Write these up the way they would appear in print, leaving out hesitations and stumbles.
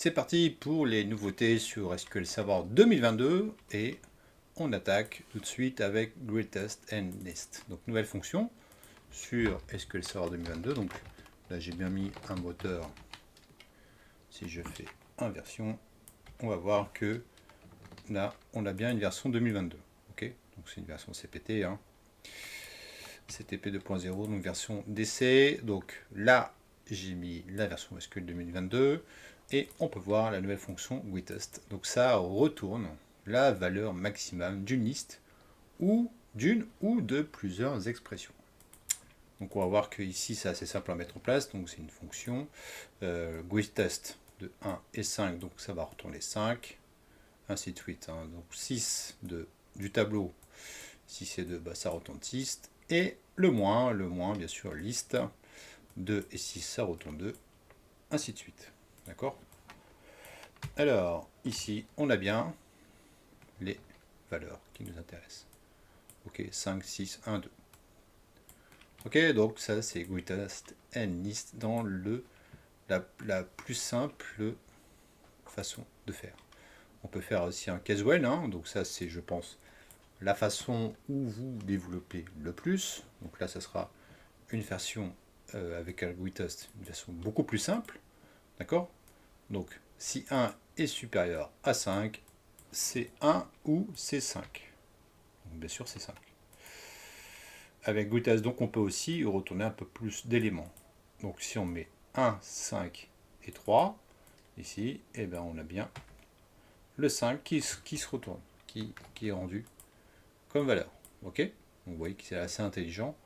C'est parti pour les nouveautés sur SQL Server 2022 et on attaque tout de suite avec Greatest and List. Donc nouvelle fonction sur SQL Server 2022. Donc là j'ai bien mis un moteur. Si je fais inversion, on va voir que là on a bien une version 2022. Ok, donc c'est une version CPT, hein. CTP 2.0, donc version d'essai. Donc là j'ai mis la version SQL 2022. Et on peut voir la nouvelle fonction Greatest. Donc ça retourne la valeur maximale d'une liste ou d'une ou de plusieurs expressions. Donc on va voir que ici c'est assez simple à mettre en place. Donc c'est une fonction Greatest de 1 et 5. Donc ça va retourner 5. Ainsi de suite. Hein. Donc 6 du tableau. 6 et 2, bah, ça retourne 6. Et le moins bien sûr, liste. 2 et 6, ça retourne 2. Ainsi de suite. D'accord? Alors, ici, on a bien les valeurs qui nous intéressent. Ok, 5, 6, 1, 2. Ok, donc ça, c'est Greatest and List dans la plus simple façon de faire. On peut faire aussi un case when, hein, donc ça, c'est, je pense, la façon où vous développez le plus. Donc là, ça sera une version avec un Greatest, une version beaucoup plus simple. D'accord? Donc, si 1 est supérieur à 5, c'est 1 ou c'est 5. Donc, bien sûr, c'est 5. Avec Greatest, donc, on peut aussi retourner un peu plus d'éléments. Donc, si on met 1, 5 et 3, ici, eh ben, on a bien le 5 qui se retourne, qui est rendu comme valeur. Ok? Donc, vous voyez que c'est assez intelligent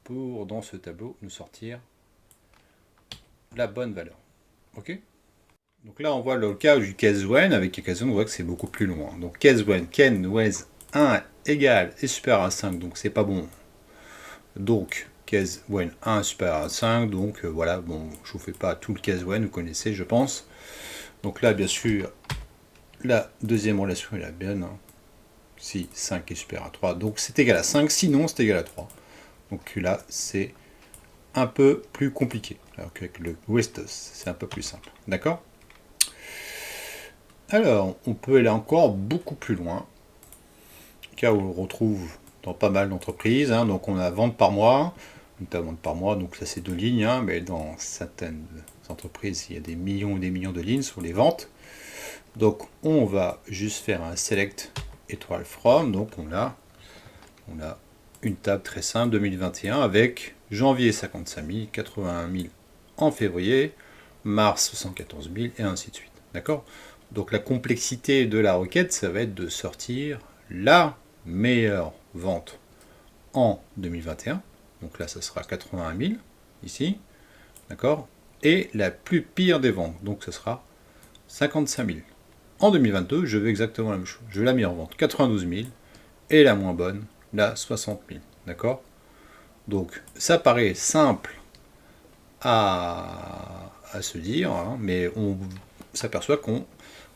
pour, dans ce tableau, nous sortir la bonne valeur. Ok? Donc là, on voit le cas du case when. Avec case when, on voit que c'est beaucoup plus loin. Donc case when, ken, was 1 égale et supérieur à 5, donc c'est pas bon. Donc case when 1 supérieur à 5, donc voilà, bon, je vous fais pas tout le case when, vous connaissez, je pense. Donc là, bien sûr, la deuxième relation est la bonne. Hein. Si 5 est supérieur à 3, donc c'est égal à 5, sinon c'est égal à 3. Donc là, c'est un peu plus compliqué. Alors qu'avec le greatest, c'est un peu plus simple. D'accord? Alors, on peut aller encore beaucoup plus loin, cas où on retrouve dans pas mal d'entreprises. Hein, donc on a vente par mois, vente par mois, donc ça c'est 2 lignes, hein, mais dans certaines entreprises, il y a des millions et des millions de lignes sur les ventes. Donc on va juste faire un select étoile from, donc on a une table très simple 2021 avec janvier 55 000, 81 000 en février, mars 74 000 et ainsi de suite. D'accord? Donc la complexité de la requête, ça va être de sortir la meilleure vente en 2021. Donc là, ça sera 81 000 ici. D'accord? Et la plus pire des ventes. Donc ça sera 55 000. En 2022, je veux exactement la même chose. Je veux la meilleure vente, 92 000. Et la moins bonne, la 60 000. D'accord? Donc ça paraît simple à se dire, hein, mais on s'aperçoit qu'au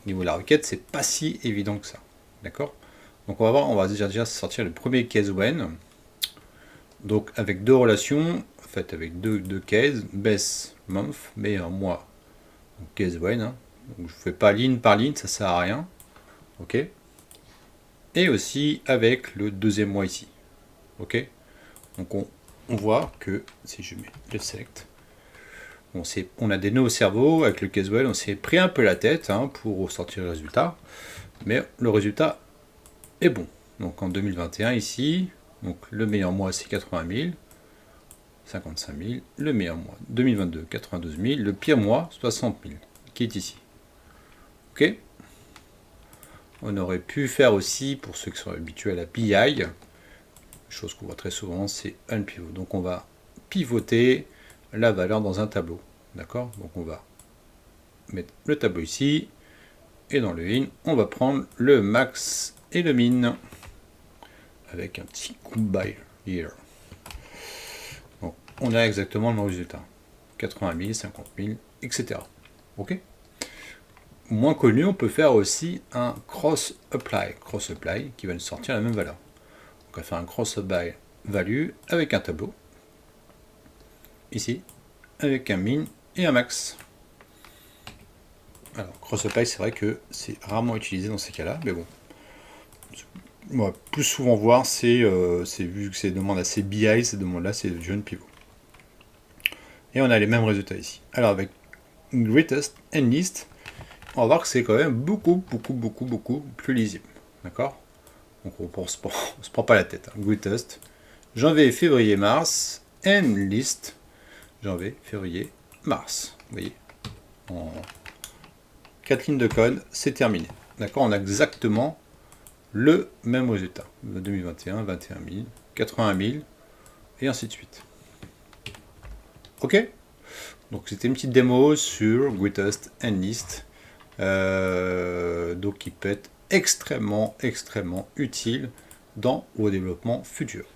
niveau de la requête, c'est pas si évident que ça. D'accord? Donc on va voir, on va déjà sortir le premier case when. Donc avec deux relations, en fait avec deux cases, best month, meilleur mois, donc case when. Hein. Donc je ne fais pas ligne par ligne, ça sert à rien. Ok? Et aussi avec le deuxième mois ici. Ok? Donc on voit que si je mets le select, on a des nœuds au cerveau avec le case when, on s'est pris un peu la tête hein, pour sortir le résultat, mais le résultat est bon. Donc en 2021 ici, donc le meilleur mois c'est 80 000, 55 000, le meilleur mois 2022 92 000, le pire mois 60 000 qui est ici. Ok. On aurait pu faire aussi, pour ceux qui sont habitués à la BI, chose qu'on voit très souvent, c'est un pivot. Donc on va pivoter la valeur dans un tableau. D'accord? Donc on va mettre le tableau ici, et dans le in, on va prendre le max et le min, avec un petit combine here. Donc on a exactement le même résultat. 80 000, 50 000, etc. Ok? Moins connu, on peut faire aussi un cross apply. Cross apply qui va nous sortir la même valeur. Donc on va faire un cross apply value avec un tableau. Ici, avec un min et un max. Alors, cross-apply, c'est vrai que c'est rarement utilisé dans ces cas-là, mais bon. On va plus souvent voir, c'est vu que c'est des demandes assez BI, ces demandes-là, c'est jeune pivot. Et on a les mêmes résultats ici. Alors, avec greatest and least, on va voir que c'est quand même beaucoup plus lisible. D'accord? Donc on se prend pas la tête. Hein. Greatest, janvier, février, mars, and list, janvier, février, mars. Vous voyez, en 4 lignes de code, c'est terminé. D'accord? On a exactement le même résultat. 2021, 21 000, 80 000, et ainsi de suite. Ok? Donc c'était une petite démo sur greatest and list. Donc qui peut être extrêmement utile dans vos développements futurs.